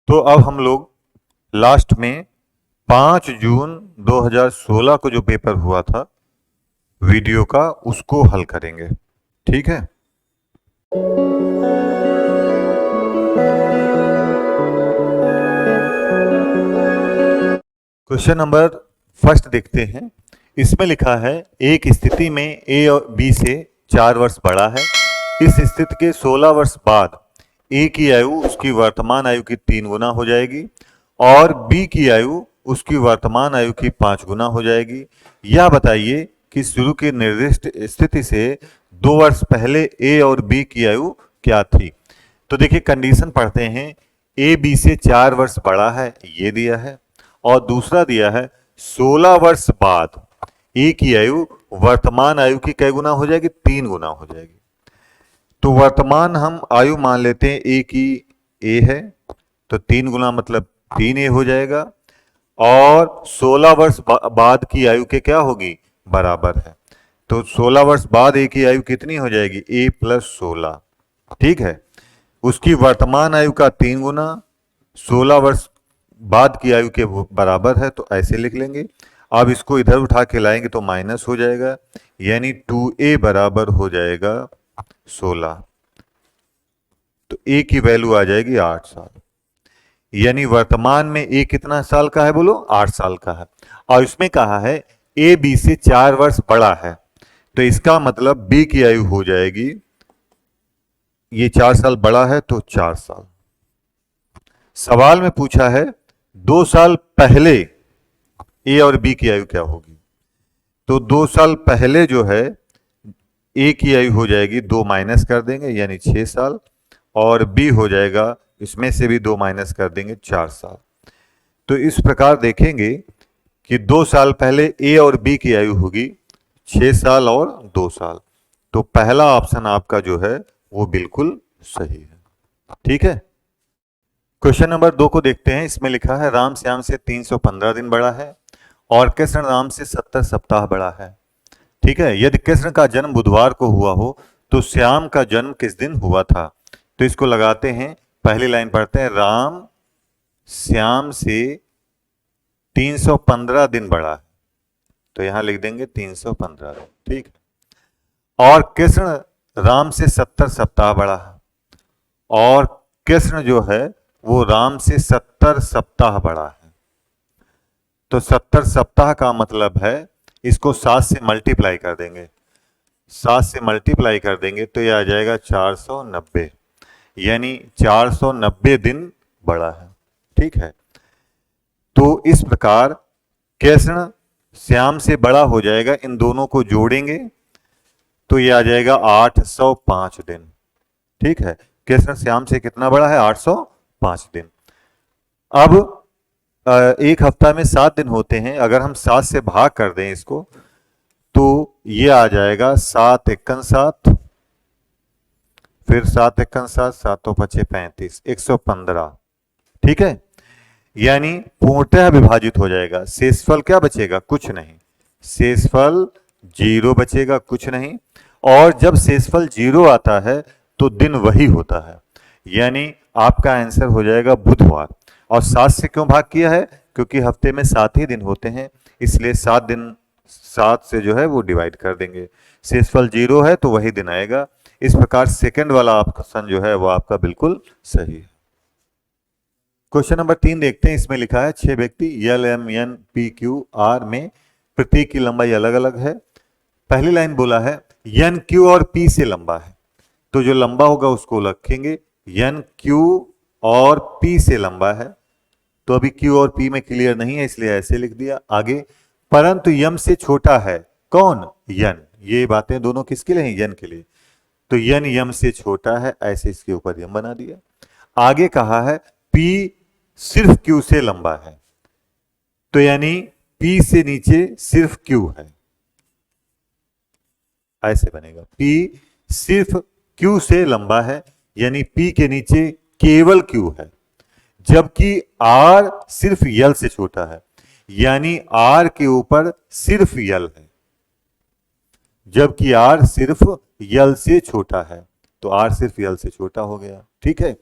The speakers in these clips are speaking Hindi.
तो अब हम लोग लास्ट में 5 जून 2016 को जो पेपर हुआ था वीडियो का उसको हल करेंगे। ठीक है। क्वेश्चन नंबर फर्स्ट देखते हैं। इसमें लिखा है एक स्थिति में ए और बी से 4 वर्ष बड़ा है। इस स्थिति के 16 वर्ष बाद ए की आयु उसकी वर्तमान आयु की 3 गुना हो जाएगी और बी की आयु उसकी वर्तमान आयु की 5 गुना हो जाएगी। यह बताइए कि शुरू की निर्दिष्ट स्थिति से 2 वर्ष पहले ए और बी की आयु क्या थी। तो देखिए कंडीशन पढ़ते हैं। ए बी से 4 वर्ष बड़ा है, ये दिया है, और दूसरा दिया है 16 वर्ष बाद ए की आयु वर्तमान आयु की कै गुना हो जाएगी, 3 गुना हो जाएगी। तो वर्तमान हम आयु मान लेते हैं ए की ए है, तो 3 गुना मतलब 3A हो जाएगा, और 16 वर्ष बाद की आयु के क्या होगी, बराबर है। तो 16 वर्ष बाद ए की आयु कितनी हो जाएगी, ए प्लस 16। ठीक है। उसकी वर्तमान आयु का 3 गुना 16 वर्ष बाद की आयु के बराबर है, तो ऐसे लिख लेंगे। अब इसको इधर उठा के लाएंगे तो माइनस हो जाएगा, यानी 2A बराबर हो जाएगा 16। तो ए की वैल्यू आ जाएगी 8 साल। यानी वर्तमान में ए कितना साल का है, बोलो 8 साल का है। और इसमें कहा है ए बी से 4 वर्ष बड़ा है, तो इसका मतलब बी की आयु हो जाएगी, ये 4 साल बड़ा है तो 4 साल। सवाल में पूछा है 2 साल पहले ए और बी की आयु क्या होगी। तो 2 साल पहले जो है ए की आयु हो जाएगी, 2 माइनस कर देंगे यानी 6 साल, और बी हो जाएगा, इसमें से भी 2 माइनस कर देंगे 4 साल। तो इस प्रकार देखेंगे कि 2 साल पहले ए और बी की आयु होगी 6 साल और 2 साल। तो पहला ऑप्शन आपका जो है वो बिल्कुल सही है। ठीक है। क्वेश्चन नंबर 2 को देखते हैं। इसमें लिखा है राम श्याम से 315 दिन बड़ा है और कृष्ण राम से 70 सप्ताह बड़ा है। ठीक है। यदि कृष्ण का जन्म बुधवार को हुआ हो तो श्याम का जन्म किस दिन हुआ था। तो इसको लगाते हैं। पहली लाइन पढ़ते हैं, राम श्याम से 315 दिन बड़ा है, तो यहां लिख देंगे 315 दिन। ठीक है। और कृष्ण राम से 70 सप्ताह बड़ा है, और कृष्ण जो है वो राम से 70 सप्ताह बड़ा है। तो 70 सप्ताह का मतलब है, इसको 7 से मल्टीप्लाई कर देंगे, 7 से मल्टीप्लाई कर देंगे तो यह आ जाएगा 490, यानी 490 दिन बड़ा है। ठीक है। तो इस प्रकार कृष्ण श्याम से बड़ा हो जाएगा, इन दोनों को जोड़ेंगे तो यह आ जाएगा 805 दिन। ठीक है। कृष्ण श्याम से कितना बड़ा है, 805 दिन। अब एक हफ्ता में 7 दिन होते हैं, अगर हम 7 से भाग कर दें इसको तो ये आ जाएगा 7 एकन 7, फिर 7 एकन 7, 7 पचे 35, 115। ठीक है। यानी पूर्णतः विभाजित हो जाएगा। शेषफल क्या बचेगा, कुछ नहीं। शेषफल 0 बचेगा, कुछ नहीं। और जब शेषफल 0 आता है तो दिन वही होता है, यानी आपका आंसर हो जाएगा बुधवार। और 7 से क्यों भाग किया है, क्योंकि हफ्ते में 7 ही दिन होते हैं, इसलिए 7 दिन 7 से जो है वो डिवाइड कर देंगे। शेषफल 0 है तो वही दिन आएगा। इस प्रकार सेकंड वाला ऑप्शन जो है वो आपका बिल्कुल सही है। क्वेश्चन नंबर 3 देखते हैं। इसमें लिखा है 6 व्यक्ति L M N P Q R में प्रत्येक की लंबाई अलग अलग है। पहली लाइन बोला है एन क्यू और पी से लंबा है, तो जो लंबा होगा उसको रखेंगे। एन क्यू और पी से लंबा है, तो अभी क्यू और पी में क्लियर नहीं है इसलिए ऐसे लिख दिया। आगे परंतु यम से छोटा है, कौन, यन। ये बातें दोनों किसके लिए हैं, यन के लिए। तो यन यम से छोटा है, ऐसे इसके ऊपर यम बना दिया। आगे कहा है पी सिर्फ क्यू से लंबा है, तो यानी पी से नीचे सिर्फ क्यू है, ऐसे बनेगा। पी सिर्फ क्यू से लंबा है, यानी पी के नीचे केवल क्यू है, जबकि आर सिर्फ यल से छोटा है, यानी आर के ऊपर सिर्फ यल है, जबकि आर सिर्फ यल से छोटा है, तो आर सिर्फ यल से छोटा हो गया। ठीक है।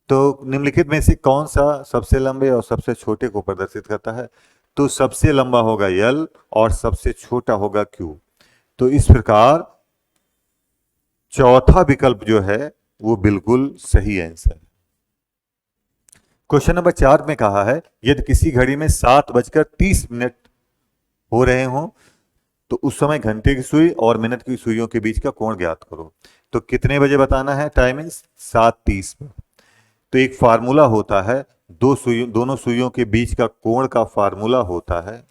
तो निम्नलिखित में से कौन सा सबसे लंबे और सबसे छोटे को प्रदर्शित करता है? तो सबसे लंबा होगा यल और सबसे छोटा होगा क्यू। तो इस प्रकार चौथा विकल्प जो है वो बिल्कुल सही आंसर है। क्वेश्चन नंबर 4 में कहा है यदि किसी घड़ी में 7:30 हो रहे हों तो उस समय घंटे की सुई और मिनट की सुइयों के बीच का कोण ज्ञात करो। तो कितने बजे बताना है? टाइमिंग 7:30 पर। तो एक फार्मूला होता है, दोनों सुइयों के बीच का कोण का फार्मूला होता है,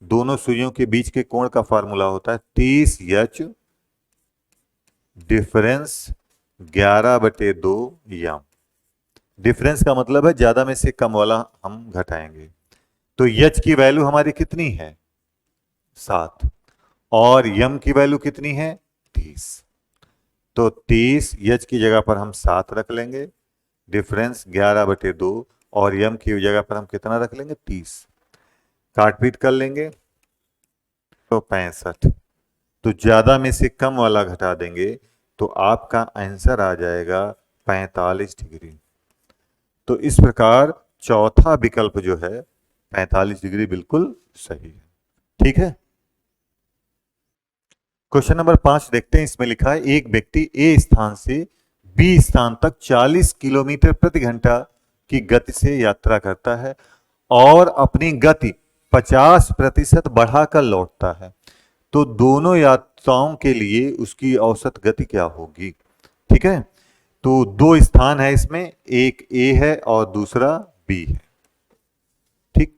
दोनों सुइयों के बीच के कोण का फार्मूला होता है 30H डिफरेंस 11/2 यम। डिफरेंस का मतलब है ज्यादा में से कम वाला हम घटाएंगे। तो यच की वैल्यू हमारी कितनी है? 7। और यम की वैल्यू कितनी है? 30। तो 30 यच की जगह पर हम 7 रख लेंगे, डिफरेंस 11/2 और यम की जगह पर हम कितना रख लेंगे? 30। काट पीट कर लेंगे तो 65। तो ज्यादा में से कम वाला घटा देंगे तो आपका आंसर आ जाएगा 45 डिग्री। तो इस प्रकार चौथा विकल्प जो है 45 डिग्री बिल्कुल सही है। ठीक है। क्वेश्चन नंबर 5 देखते हैं। इसमें लिखा है एक व्यक्ति ए स्थान से बी स्थान तक 40 किलोमीटर प्रति घंटा की गति से यात्रा करता है और अपनी गति 50% बढ़ाकर लौटता है। तो दोनों यात्राओं के लिए उसकी औसत गति क्या होगी? ठीक है। तो दो स्थान है इसमें, एक ए है और दूसरा बी है। ठीक।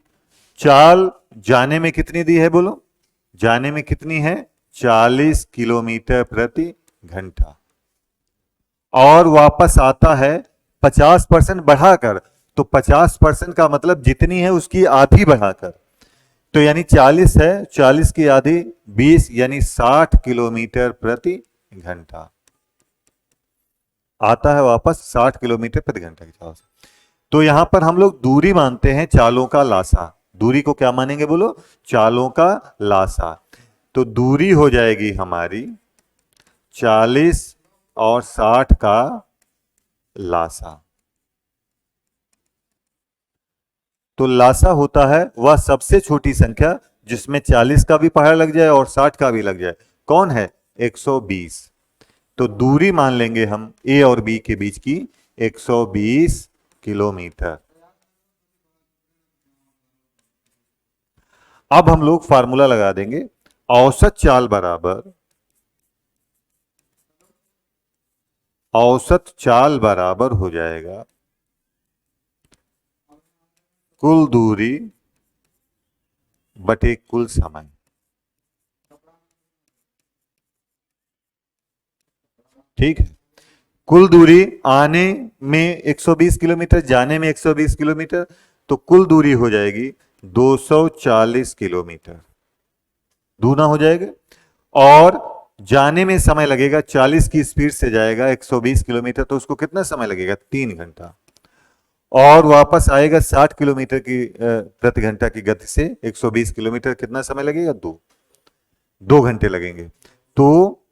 चाल जाने में कितनी दी है बोलो? जाने में कितनी है? 40 किलोमीटर प्रति घंटा। और वापस आता है 50% बढ़ाकर। तो 50% का मतलब जितनी है उसकी आधी बढ़ाकर। तो यानी 40 है, 40 की आधी 20 यानी 60 किलोमीटर प्रति घंटा। आता है वापस 60 किलोमीटर प्रति घंटा की चाल से। तो यहां पर हम लोग दूरी मानते हैं चालों का लासा। दूरी को क्या मानेंगे बोलो? चालों का लासा। तो दूरी हो जाएगी हमारी 40 और 60 का लासा। तो लासा होता है वह सबसे छोटी संख्या जिसमें 40 का भी पहाड़ लग जाए और 60 का भी लग जाए। कौन है? 120। तो दूरी मान लेंगे हम ए और बी के बीच की 120 किलोमीटर। अब हम लोग फार्मूला लगा देंगे। औसत चाल बराबर, औसत चाल बराबर हो जाएगा कुल दूरी बटे कुल समय। ठीक है। कुल दूरी आने में 120 किलोमीटर, जाने में 120 किलोमीटर, तो कुल दूरी हो जाएगी 240 किलोमीटर। दूना हो जाएगा। और जाने में समय लगेगा, 40 की स्पीड से जाएगा 120 किलोमीटर, तो उसको कितना समय लगेगा? 3 घंटा। और वापस आएगा 60 किलोमीटर की प्रति घंटा की गति से 120 किलोमीटर, कितना समय लगेगा? 2 घंटे लगेंगे। तो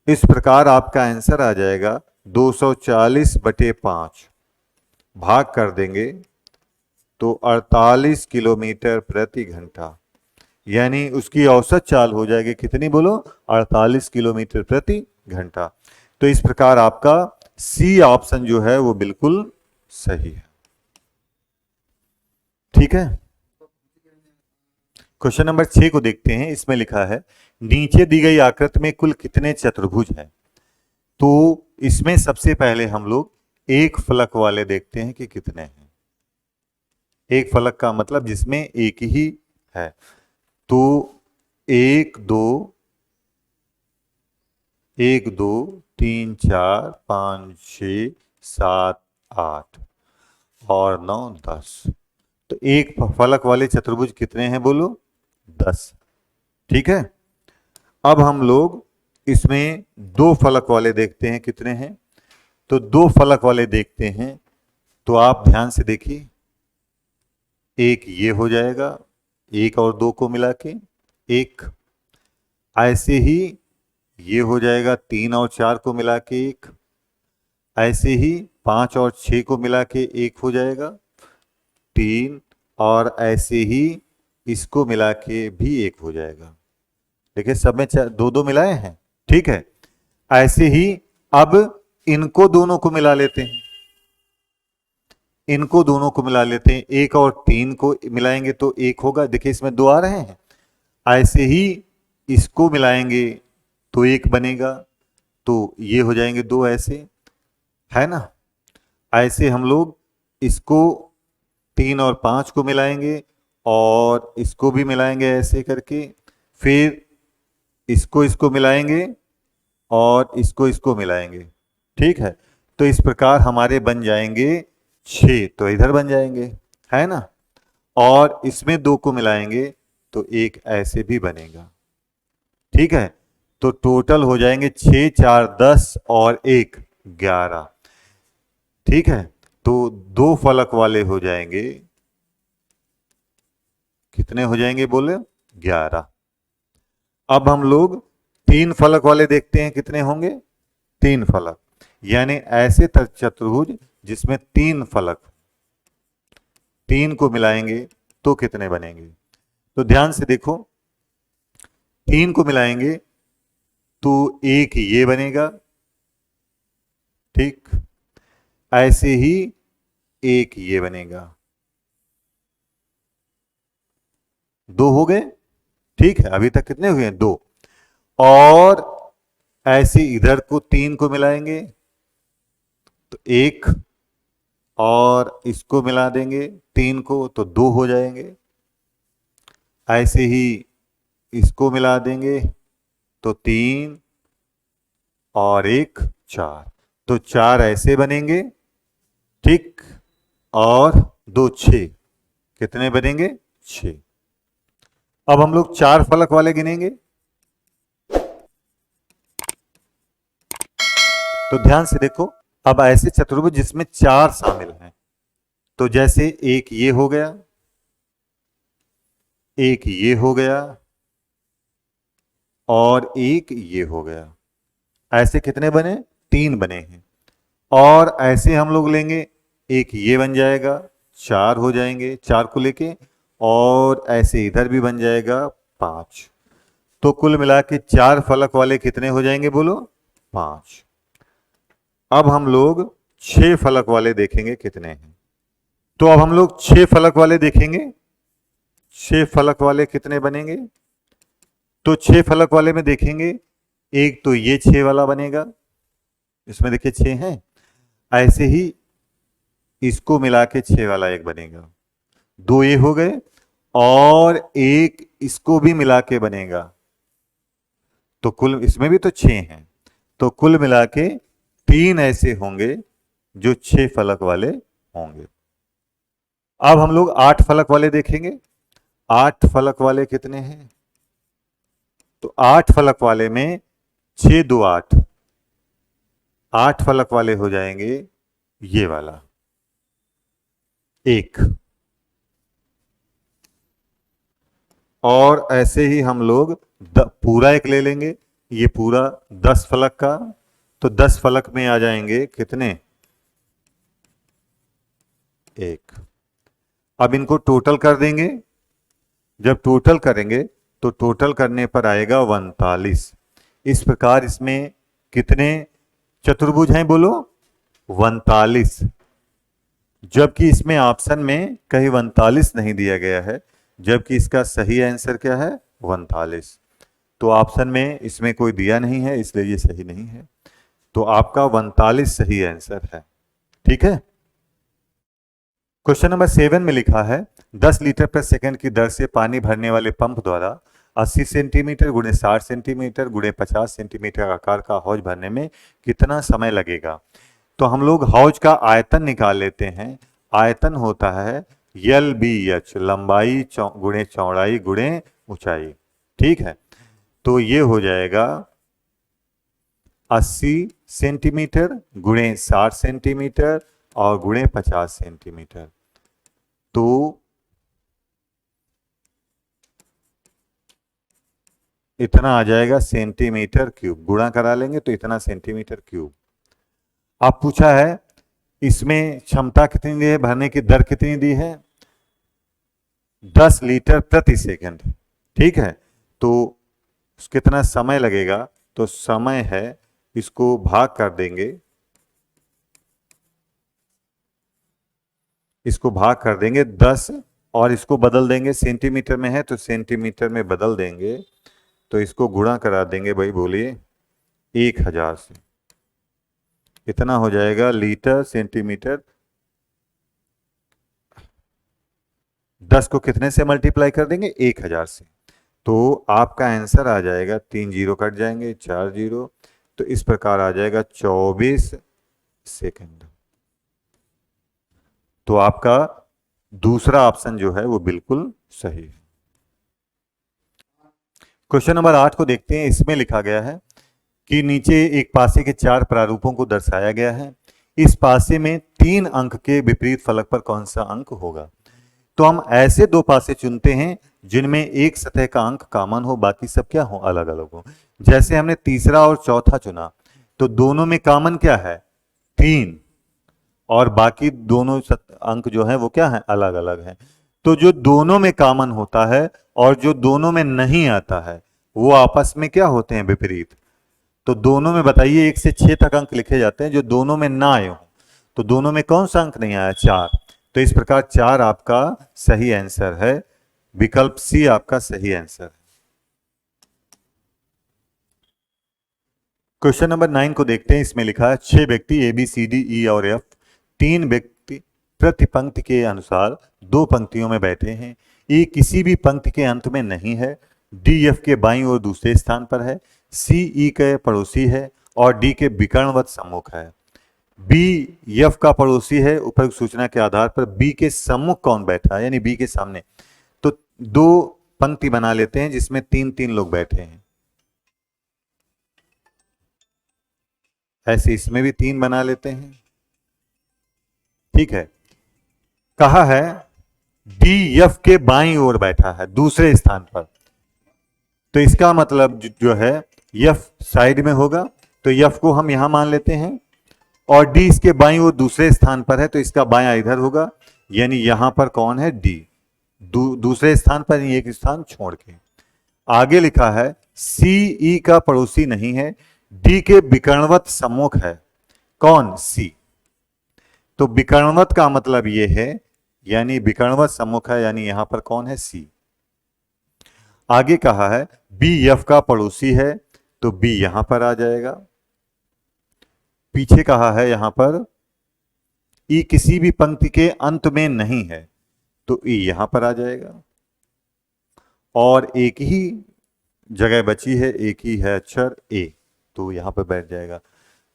इस प्रकार आपका आंसर आ जाएगा 240/5, भाग कर देंगे तो 48 किलोमीटर प्रति घंटा। यानी उसकी औसत चाल हो जाएगी कितनी बोलो? 48 किलोमीटर प्रति घंटा। तो इस प्रकार आपका सी ऑप्शन जो है वो बिल्कुल सही है। ठीक है। क्वेश्चन नंबर 6 को देखते हैं। इसमें लिखा है नीचे दी गई आकृति में कुल कितने चतुर्भुज हैं? तो इसमें सबसे पहले हम लोग एक फलक वाले देखते हैं कि कितने हैं। एक फलक का मतलब जिसमें एक ही है। तो 1 2 1 2 3 4 5 6 7 8 और 9 10। तो एक फलक वाले चतुर्भुज कितने हैं बोलो? 10। ठीक है। अब हम लोग इसमें दो फलक वाले देखते हैं कितने हैं। तो दो फलक वाले देखते हैं तो आप ध्यान से देखिए। एक ये हो जाएगा, एक और दो को मिला के एक। ऐसे ही ये हो जाएगा, 3 और 4 को मिला के एक। ऐसे ही 5 और 6 को मिला के 1 हो जाएगा 3, और ऐसे ही इसको मिला के भी 1 हो जाएगा। देखिए सब में दो दो मिलाए हैं, ठीक है। ऐसे ही अब इनको दोनों को मिला लेते हैं, इनको दोनों को मिला लेते हैं, 1 और 3 को मिलाएंगे तो 1 होगा, देखिए इसमें 2 आ रहे हैं। ऐसे ही इसको मिलाएंगे तो 1 बनेगा, तो ये हो जाएंगे 2 ऐसे, है ना। ऐसे हम लोग इसको 3 और 5 को मिलाएंगे और इसको भी मिलाएंगे ऐसे करके, फिर इसको मिलाएंगे और इसको मिलाएंगे, ठीक है। तो इस प्रकार हमारे बन जाएंगे 6, तो इधर बन जाएंगे, है ना। और इसमें 2 को मिलाएंगे तो 1 ऐसे भी बनेगा, ठीक है। तो टोटल हो जाएंगे 6 4 10 और 1 11, ठीक है। तो 2 फलक वाले हो जाएंगे, कितने हो जाएंगे बोले, 11। अब हम लोग 3 फलक वाले देखते हैं कितने होंगे, 3 फलक, यानी ऐसे चतुर्भुज जिसमें 3 फलक, 3 को मिलाएंगे तो कितने बनेंगे। तो ध्यान से देखो, 3 को मिलाएंगे तो 1 ये बनेगा, ठीक। ऐसे ही 1 ये बनेगा, 2 हो गए, ठीक है। अभी तक कितने हुए हैं, 2। और ऐसे इधर को 3 को मिलाएंगे तो 1, और इसको मिला देंगे 3 को तो 2 हो जाएंगे। ऐसे ही इसको मिला देंगे तो 3 और 1 4, तो 4 ऐसे बनेंगे, ठीक। और 2 6, कितने बनेंगे, 6। अब हम लोग 4 फलक वाले गिनेंगे, तो ध्यान से देखो, अब ऐसे चतुर्भुज जिसमें 4 शामिल हैं, तो जैसे 1 ये हो गया, 1 ये हो गया, और 1 ये हो गया, ऐसे कितने बने, 3 बने हैं। और ऐसे हम लोग लेंगे, 1 ये बन जाएगा, 4 हो जाएंगे 4 को लेके, और ऐसे इधर भी बन जाएगा 5। तो कुल मिला के 4 फलक वाले कितने हो जाएंगे बोलो, 5। अब हम लोग 6 फलक वाले देखेंगे कितने हैं। तो अब हम लोग 6 फलक वाले देखेंगे, 6 फलक वाले कितने बनेंगे। तो 6 फलक वाले में देखेंगे, एक तो ये 6 वाला बनेगा, इसमें देखिए 6 हैं। ऐसे ही इसको मिला के 6 वाला एक बनेगा, 2 ये हो गए, और एक इसको भी मिला के बनेगा, तो कुल इसमें भी तो 6 हैं, तो कुल मिला के 3 ऐसे होंगे जो 6 फलक वाले होंगे। अब हम लोग 8 फलक वाले देखेंगे, 8 फलक वाले कितने हैं। तो 8 फलक वाले में 6 2 8, 8 फलक वाले हो जाएंगे ये वाला 1। और ऐसे ही हम लोग पूरा एक ले लेंगे, ये पूरा 10 फलक का, तो 10 फलक में आ जाएंगे कितने, 1। अब इनको टोटल कर देंगे, जब टोटल करेंगे तो टोटल करने पर आएगा 39। इस प्रकार इसमें कितने चतुर्भुज हैं बोलो, 39। जबकि इसमें ऑप्शन में कहीं 39 नहीं दिया गया है, जबकि इसका सही आंसर क्या है, 39। तो ऑप्शन में इसमें कोई दिया नहीं है, इसलिए ये सही नहीं है। तो आपका 39 सही आंसर है, ठीक है। क्वेश्चन नंबर 7 में लिखा है 10 लीटर प्रति सेकंड की दर से पानी भरने वाले पंप द्वारा 80 सेंटीमीटर गुणे 60 सेंटीमीटर गुणे 50 सेंटीमीटर आकार का हौज भरने में कितना समय लगेगा। तो हम लोग हौज का आयतन निकाल लेते हैं। आयतन होता है यल बी एच, लंबाई गुणे चौड़ाई गुणे ऊंचाई, ठीक है। तो ये हो जाएगा 80 सेंटीमीटर गुणे 60 सेंटीमीटर और गुणे 50 सेंटीमीटर। तो इतना आ जाएगा सेंटीमीटर क्यूब, गुणा करा लेंगे तो इतना सेंटीमीटर क्यूब। आप पूछा है इसमें क्षमता कितनी दी है, भरने की दर कितनी दी है, 10 लीटर प्रति सेकंड। ठीक है, तो कितना समय लगेगा, तो समय है, इसको भाग कर देंगे, इसको भाग कर देंगे 10 और इसको बदल देंगे, सेंटीमीटर में है तो सेंटीमीटर में बदल देंगे, तो इसको गुणा करा देंगे भाई, बोलिए 1000 से, इतना हो जाएगा लीटर सेंटीमीटर। 10 को कितने से मल्टीप्लाई कर देंगे, 1000 से, तो आपका आंसर आ जाएगा, 3 जीरो कट जाएंगे, 4 जीरो, तो इस प्रकार आ जाएगा 24 सेकंड। तो आपका दूसरा ऑप्शन जो है वो बिल्कुल सही है। क्वेश्चन नंबर 8 को देखते हैं। इसमें लिखा गया है कि नीचे एक पासे के 4 प्रारूपों को दर्शाया गया है। इस पासे में 3 अंक के विपरीत फलक पर कौन सा अंक होगा। तो हम ऐसे 2 पासे चुनते हैं जिनमें एक सतह का अंक कॉमन हो, बाकी सब क्या हो, अलग अलग हो। जैसे हमने तीसरा और चौथा चुना, तो दोनों में कॉमन क्या है, 3, और बाकी दोनों अंक जो है वो क्या है, अलग अलग है। तो जो दोनों में कॉमन होता है और जो दोनों में नहीं आता है वो आपस में क्या होते हैं, विपरीत। तो दोनों में बताइए 1 से 6 तक अंक लिखे जाते हैं, जो दोनों में ना आए हो, तो दोनों में कौन सा अंक नहीं आया, 4। तो इस प्रकार 4 आपका सही आंसर है, विकल्प सी आपका सही आंसर है। क्वेश्चन नंबर 9 को देखते हैं। इसमें लिखा है 6 व्यक्ति A B C D E और एफ, 3 व्यक्ति प्रति पंक्ति के अनुसार 2 पंक्तियों में बैठे हैं। ए किसी भी पंक्ति के अंत में नहीं है, डी एफ के बाईं ओर दूसरे स्थान पर है, सी ई के पड़ोसी है और डी के विकर्णवत सम्मुख है। बी एफ का पड़ोसी है। उपरोक्त सूचना के आधार पर बी के सम्मुख कौन बैठा है, यानी बी के सामने। तो 2 पंक्ति बना लेते हैं जिसमें 3-3 लोग बैठे हैं, ऐसे इसमें भी 3 बना लेते हैं। ठीक है, कहा है डी एफ के बाईं ओर बैठा है, दूसरे स्थान पर, तो इसका मतलब जो है एफ साइड में होगा, तो एफ को हम यहां मान लेते हैं, और डी इसके बाईं ओर दूसरे स्थान पर है, तो इसका बायां इधर होगा, यानी यहां पर कौन है, डी, दूसरे स्थान पर, एक स्थान छोड़ के। आगे लिखा है सी ई का पड़ोसी नहीं है, डी के विकर्णवत सम्मुख है, कौन, सी। तो विकर्णवत का मतलब ये है, यानी विकर्णवत सम्मुख है, यानी यहां पर कौन है, सी। आगे कहा है बी एफ का पड़ोसी है, तो बी यहां पर आ जाएगा। पीछे कहा है यहां पर ई किसी भी पंक्ति के अंत में नहीं है, तो ई यहां पर आ जाएगा। और एक ही जगह बची है, एक ही है अक्षर ए, तो यहां पर बैठ जाएगा।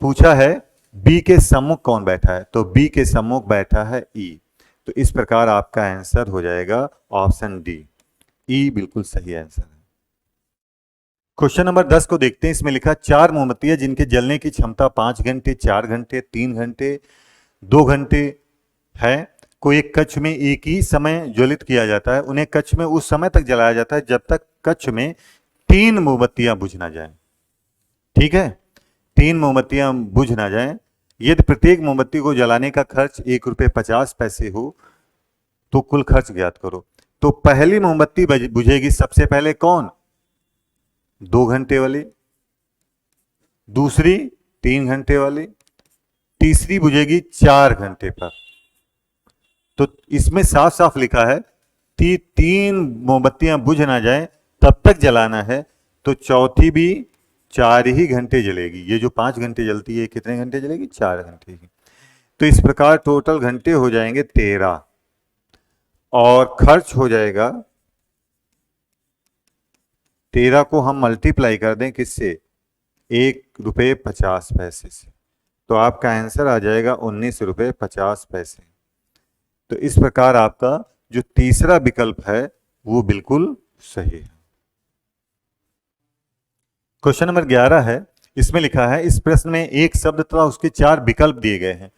पूछा है बी के सम्मुख कौन बैठा है, तो बी के सम्मुख बैठा है ई, तो इस प्रकार आपका आंसर हो जाएगा ऑप्शन डी, ई बिल्कुल सही आंसर है। क्वेश्चन नंबर 10 को देखते हैं। इसमें लिखा 4 मोमबत्तियां जिनके जलने की क्षमता 5 घंटे, 4 घंटे, 3 घंटे, 2 घंटे है, को एक कक्ष में एक ही समय ज्वलित किया जाता है। उन्हें कक्ष में उस समय तक जलाया जाता है जब तक कक्ष में 3 मोमबत्तियां बुझ ना जाएं। ठीक है, 3 मोमबत्तियां बुझ ना जाएं। यदि प्रत्येक मोमबत्ती को जलाने का खर्च 1 रुपये 50 पैसे हो तो कुल खर्च ज्ञात करो। तो पहली मोमबत्ती बुझेगी सबसे पहले कौन, 2 घंटे वाली, दूसरी 3 घंटे वाली, तीसरी बुझेगी 4 घंटे पर। तो इसमें साफ साफ लिखा है कि 3 मोमबत्तियां बुझ ना जाए तब तक जलाना है, तो चौथी भी 4 ही घंटे जलेगी। ये जो 5 घंटे जलती है कितने घंटे जलेगी, 4 घंटे की। तो इस प्रकार टोटल घंटे हो जाएंगे 13, और खर्च हो जाएगा 13 को हम मल्टीप्लाई कर दें किससे, 1 रुपये 50 पैसे से, तो आपका आंसर आ जाएगा 19 रुपये 50 पैसे। तो इस प्रकार आपका जो तीसरा विकल्प है वो बिल्कुल सही है। क्वेश्चन नंबर 11 है। इसमें लिखा है इस प्रश्न में एक शब्द तथा उसके 4 विकल्प दिए गए हैं।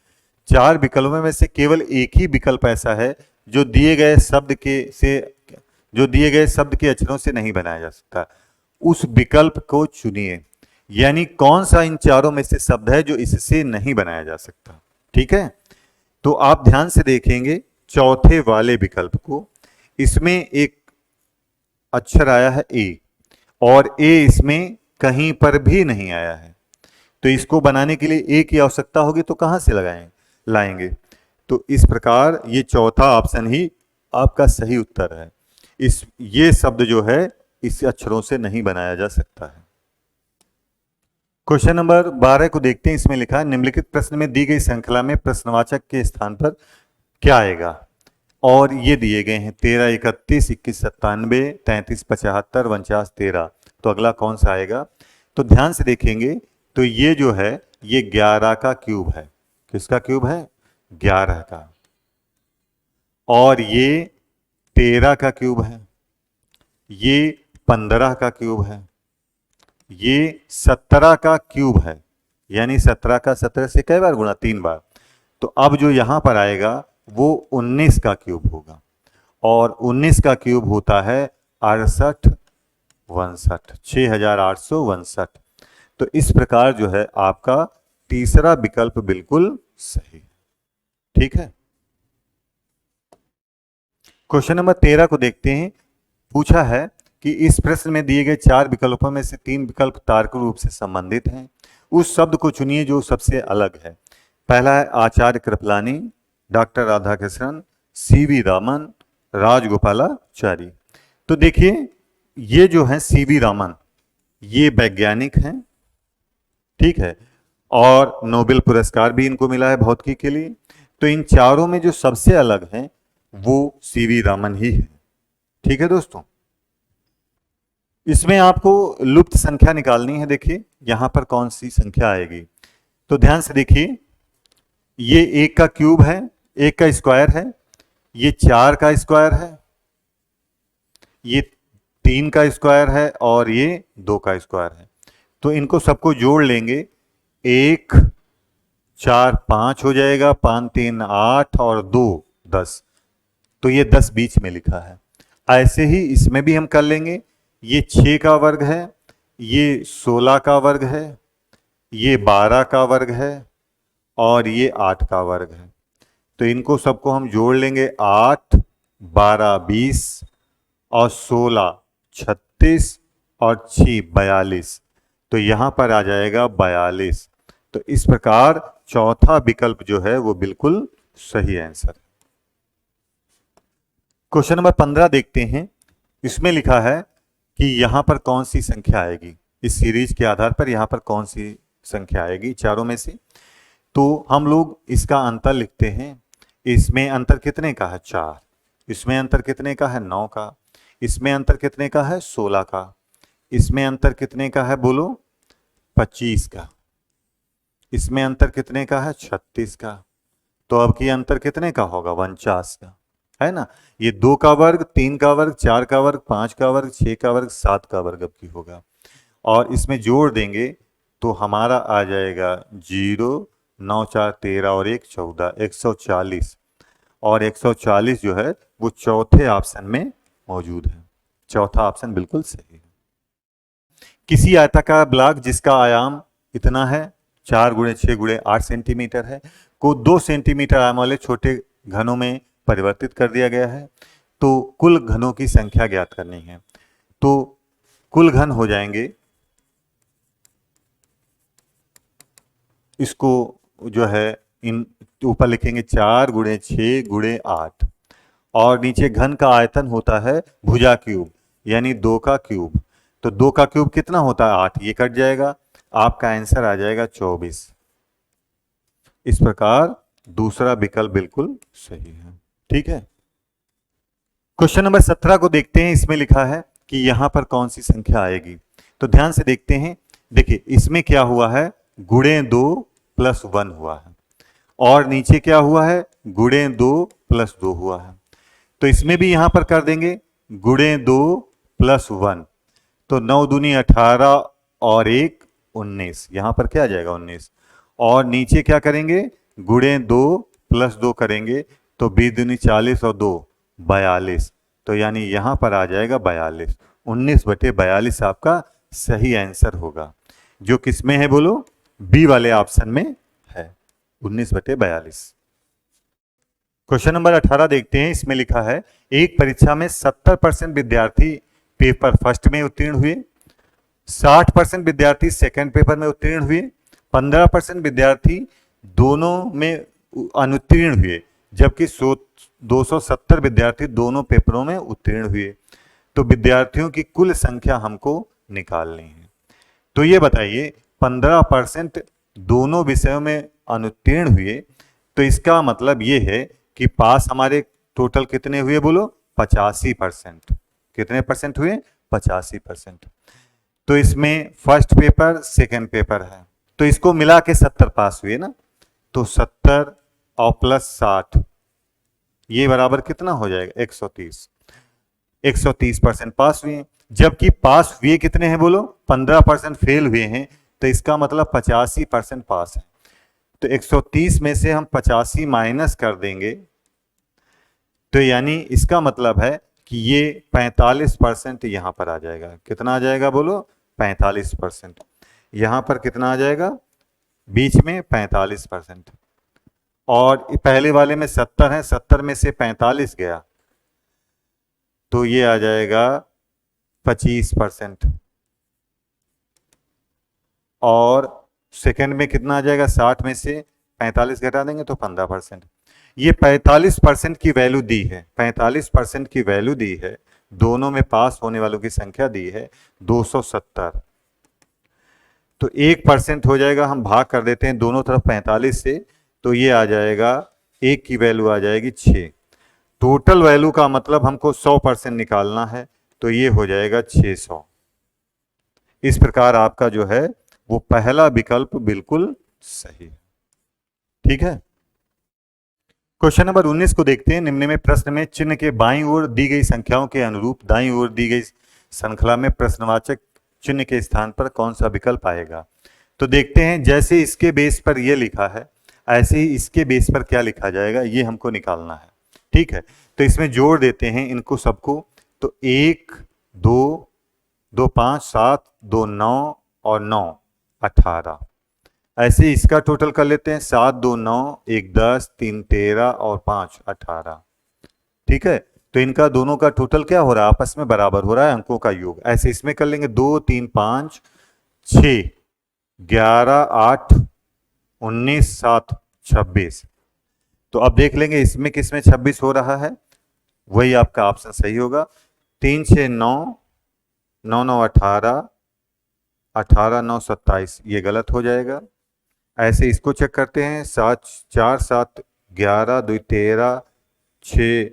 4 विकल्पों में से केवल एक ही विकल्प ऐसा है जो दिए गए शब्द के अक्षरों से नहीं बनाया जा सकता। उस विकल्प को चुनिए। यानी कौन सा इन चारों में से शब्द है जो इससे नहीं बनाया जा सकता। ठीक है, तो आप ध्यान से देखेंगे चौथे वाले विकल्प को, इसमें एक अक्षर आया है ए, और ए इसमें कहीं पर भी नहीं आया है। तो इसको बनाने के लिए ए की आवश्यकता होगी, तो कहां से लाएंगे। तो इस प्रकार ये चौथा ऑप्शन ही आपका सही उत्तर है। ये शब्द जो है इस अक्षरों से नहीं बनाया जा सकता है। क्वेश्चन नंबर 12 को देखते हैं। इसमें लिखा है निम्नलिखित प्रश्न में दी गई श्रृंखला में प्रश्नवाचक के स्थान पर क्या आएगा। और ये दिए गए हैं 13 31 21 97 33 75 49 13। तो अगला कौन सा आएगा। तो ध्यान से देखेंगे तो ये जो है ये 11 का क्यूब है। किसका क्यूब है। 11 का। और ये 13 का क्यूब है, ये 15 का क्यूब है, ये 17 का क्यूब है। यानी 17 का 17 से कई बार गुणा, 3 बार। तो अब जो यहां पर आएगा वो 19 का क्यूब होगा, और 19 का क्यूब होता है 68 62, 6862। तो इस प्रकार जो है आपका तीसरा विकल्प बिल्कुल सही है। ठीक है, क्वेश्चन नंबर 13 को देखते हैं। पूछा है कि इस प्रश्न में दिए गए 4 विकल्पों में से 3 विकल्प तार्किक रूप से संबंधित हैं। उस शब्द को चुनिए जो सबसे अलग है। पहला है आचार्य कृपलानी, डॉक्टर राधाकृष्णन, सीवी रामन, राजगोपालाचारी। तो देखिए ये जो है सीवी रामन, ये वैज्ञानिक हैं। ठीक है, और नोबेल पुरस्कार भी इनको मिला है भौतिकी के लिए। तो इन चारों में जो सबसे अलग है वो सीवी रामन ही है। ठीक है दोस्तों, इसमें आपको लुप्त संख्या निकालनी है। देखिए यहां पर कौन सी संख्या आएगी। तो ध्यान से देखिए, ये 1 का क्यूब है, 1 का स्क्वायर है, ये 4 का स्क्वायर है, ये 3 का स्क्वायर है, और ये 2 का स्क्वायर है। तो इनको सबको जोड़ लेंगे, 1 4 5 हो जाएगा, 5 3 8 और 2 10। तो ये 10 बीच में लिखा है। ऐसे ही इसमें भी हम कर लेंगे। ये 6 का वर्ग है, ये 16 का वर्ग है, ये 12 का वर्ग है, और ये 8 का वर्ग है। तो इनको सबको हम जोड़ लेंगे, 8 12 20 और 16 36 और 6 42। तो यहां पर आ जाएगा 42। तो इस प्रकार चौथा विकल्प जो है वो बिल्कुल सही आंसर। क्वेश्चन नंबर 15 देखते हैं। इसमें लिखा है कि यहां पर कौन सी संख्या आएगी। इस सीरीज के आधार पर यहां पर कौन सी संख्या आएगी चारों में से। तो हम लोग इसका अंतर लिखते हैं। इसमें अंतर कितने का है, 4। इसमें अंतर कितने का है, 9 का। इसमें अंतर कितने का है, 16 का। इसमें अंतर कितने का है, बोलो, 25 का। इसमें अंतर कितने का है, 36 का। तो अब की अंतर कितने का होगा, 49 का, है ना। ये 2 का वर्ग, 3 का वर्ग, 4 का वर्ग, 5 का वर्ग, 6 का वर्ग, 7 का वर्ग अब की होगा। और इसमें जोड़ देंगे तो हमारा आ जाएगा 0 9 4 13 और 1 14, 140। और 140 जो है वो चौथे ऑप्शन में मौजूद है। चौथा ऑप्शन बिल्कुल सही है। किसी आयताकार ब्लॉक जिसका आयाम इतना है, 4 × 6 × 8 सेंटीमीटर है, को 2 सेंटीमीटर आयाम वाले छोटे घनों में परिवर्तित कर दिया गया है। तो कुल घनों की संख्या ज्ञात करनी है। तो कुल घन हो जाएंगे, इसको जो है इन ऊपर लिखेंगे 4 × 6 × 8, और नीचे घन का आयतन होता है भुजा क्यूब, यानी 2 का क्यूब। तो 2 का क्यूब कितना होता है, 8। ये कट जाएगा, आपका आंसर आ जाएगा 24। इस प्रकार दूसरा विकल्प बिल्कुल सही है। ठीक है, क्वेश्चन नंबर 17 को देखते हैं। इसमें लिखा है कि यहां पर कौन सी संख्या आएगी। तो ध्यान से देखते हैं। देखिए इसमें क्या हुआ है, गुणे 2 + 1 हुआ है, और नीचे क्या हुआ है, गुणे 2 + 2 हुआ है। तो इसमें भी यहां पर कर देंगे गुणे 2 + 1। तो 9 दूनी 18 और 1 19। यहां पर क्या आ जाएगा, 19। और नीचे क्या करेंगे, गुणे 2 + 2 करेंगे, तो 20 दूनी 40 और 2 42। तो यानी यहां पर आ जाएगा 42। 19/42 आपका सही आंसर होगा। जो किस में है बोलो, बी वाले ऑप्शन में है, 19/42। क्वेश्चन नंबर 18 देखते हैं। इसमें लिखा है एक परीक्षा में 70% विद्यार्थी पेपर फर्स्ट में उत्तीर्ण हुए, 60% विद्यार्थी सेकंड पेपर में उत्तीर्ण हुए, 15% विद्यार्थी दोनों में अनुत्तीर्ण हुए, जबकि 270 विद्यार्थी दोनों पेपरों में उत्तीर्ण हुए। तो विद्यार्थियों की कुल संख्या हमको निकालनी है। तो ये बताइए 15% दोनों विषयों में अनुत्तीर्ण हुए, तो इसका मतलब ये है कि पास हमारे टोटल कितने हुए बोलो, 85%। कितने परसेंट हुए, 85%। तो इसमें फर्स्ट पेपर सेकंड पेपर है, तो इसको मिला के 70 पास हुए ना, तो 70 और प्लस 60 ये बराबर कितना हो जाएगा, 130। 130% पास हुए, जबकि पास हुए कितने हैं बोलो, 15% फेल हुए हैं, तो इसका मतलब 85% पास है। तो 130 में से हम 85 माइनस कर देंगे, तो यानी इसका मतलब है कि ये 45% यहां पर आ जाएगा। कितना आ जाएगा बोलो, 45%। यहां पर कितना आ जाएगा, बीच में 45%। और पहले वाले में 70 है, 70 में से 45 गया तो ये आ जाएगा 25%। और सेकंड में कितना आ जाएगा, 60 में से 45 घटा देंगे तो 15%। ये 45% की वैल्यू दी है, 45% की वैल्यू दी है, दोनों में पास होने वालों की संख्या दी है 270। तो 1% हो जाएगा, हम भाग कर देते हैं दोनों तरफ 45 से, तो ये आ जाएगा, एक की वैल्यू आ जाएगी 6। टोटल वैल्यू का मतलब हमको 100% निकालना है, तो ये हो जाएगा 600। इस प्रकार आपका जो है वो पहला विकल्प बिल्कुल सही है। ठीक है। क्वेश्चन नंबर 19 को देखते हैं। निम्न में प्रश्न में चिन्ह के बाईं ओर दी गई संख्याओं के अनुरूप दाईं ओर दी गई श्रृंखला में प्रश्नवाचक चिन्ह के स्थान पर कौन सा विकल्प आएगा। तो देखते हैं, जैसे इसके बेस पर यह लिखा है ऐसे ही इसके बेस पर क्या लिखा जाएगा, ये हमको निकालना है। ठीक है, तो इसमें जोड़ देते हैं इनको सबको। तो 1 2 2 5 7 2 9 और 9 18। ऐसे इसका टोटल कर लेते हैं, 7 2 9 1 10 3 13 और 5 18। ठीक है, तो इनका दोनों का टोटल क्या हो रहा है, आपस में बराबर हो रहा है, अंकों का योग। ऐसे इसमें कर लेंगे 2 3 5 6 11 8 19 7 26। तो अब देख लेंगे इसमें किसमें 26 हो रहा है, वही आपका ऑप्शन सही होगा। 3 6 9 9 9 18 18 9 27, ये गलत हो जाएगा। ऐसे इसको चेक करते हैं, 7 4 7 11 2 13 6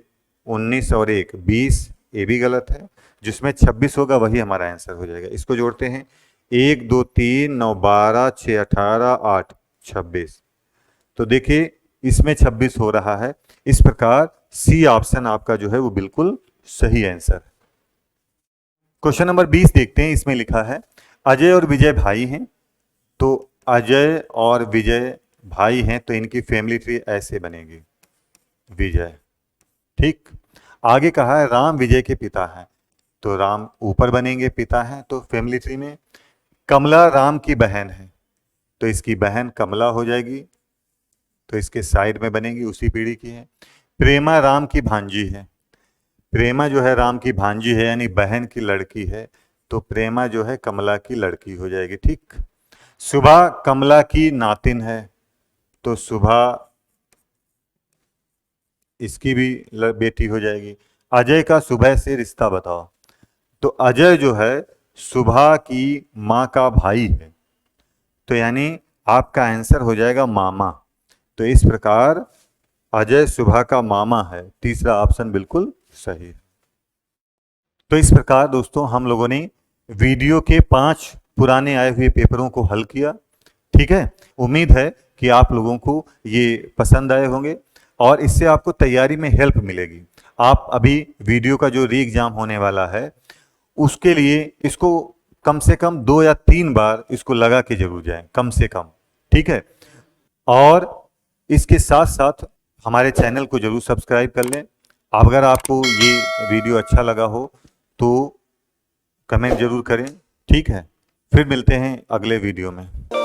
19 और 1 20, ये भी गलत है। जिसमें 26 होगा वही हमारा आंसर हो जाएगा। इसको जोड़ते हैं, 1 2 3 9 12 6 18 8 26। तो देखिए इसमें 26 हो रहा है। इस प्रकार सी ऑप्शन आपका जो है वो बिल्कुल सही आंसर है। क्वेश्चन नंबर 20 देखते हैं। इसमें लिखा है अजय और विजय भाई हैं। तो अजय और विजय भाई हैं, तो इनकी फैमिली ट्री ऐसे बनेगी, विजय। ठीक, आगे कहा है राम विजय के पिता हैं, तो राम ऊपर बनेंगे, पिता हैं, तो फैमिली ट्री में। कमला राम की बहन है, तो इसकी बहन कमला हो जाएगी, तो इसके साइड में बनेगी, उसी पीढ़ी की है। प्रेमा राम की भांजी है, प्रेमा जो है राम की भांजी है, यानी बहन की लड़की है, तो प्रेमा जो है कमला की लड़की हो जाएगी। ठीक, सुभा कमला की नातिन है, तो सुभा इसकी भी बेटी हो जाएगी। अजय का सुबह से रिश्ता बताओ, तो अजय जो है सुभा की माँ का भाई है, तो यानी आपका आंसर हो जाएगा मामा। तो इस प्रकार अजय सुभा का मामा है, तीसरा ऑप्शन बिल्कुल सही है। तो इस प्रकार दोस्तों हम लोगों ने वीडियो के 5 पुराने आए हुए पेपरों को हल किया। ठीक है, उम्मीद है कि आप लोगों को ये पसंद आए होंगे और इससे आपको तैयारी में हेल्प मिलेगी। आप अभी वीडियो का जो री एग्जाम होने वाला है उसके लिए इसको कम से कम 2 या 3 बार इसको लगा के जरूर जाएं, कम से कम। ठीक है, और इसके साथ साथ हमारे चैनल को जरूर सब्सक्राइब कर लें। अगर आपको ये वीडियो अच्छा लगा हो तो कमेंट जरूर करें। ठीक है। फिर मिलते हैं अगले वीडियो में।